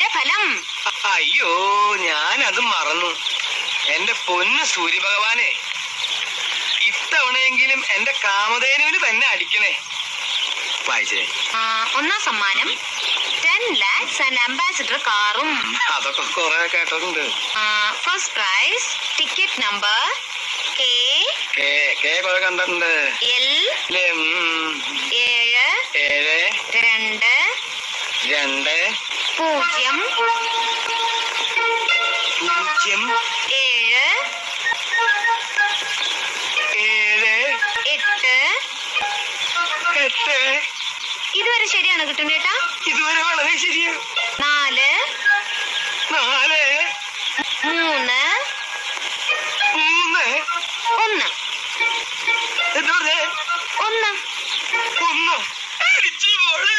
നിന്റെ ഫലം. അയ്യോ, ഞാനത് മറന്നു. എന്റെ പൊന്ന് സൂര്യഭഗവാനെ, ഇത്തവണയെങ്കിലും എന്റെ കാമധേനുവിന് തന്നെ അടിക്കണേ. വായിച്ചേ. ഒന്നാം സമ്മാനം 10 lakhs ആൻഡ് അംബാസിഡർ കാറും. അതൊക്കെ കൊറേ കേട്ടിട്ടുണ്ട്. ഫസ്റ്റ് പ്രൈസ് ടിക്കറ്റ് നമ്പർ കൊറേ കണ്ടിട്ടുണ്ട്. L 720 ഇതുവരെ ശരിയാണോ കിട്ടുന്നേട്ടാ? ഇതുവരെ വളരെ ശരിയാണ്. 4 3 1 എന്താ പറഞ്ഞേ? 1 1 അടിച്ചു പോളെ.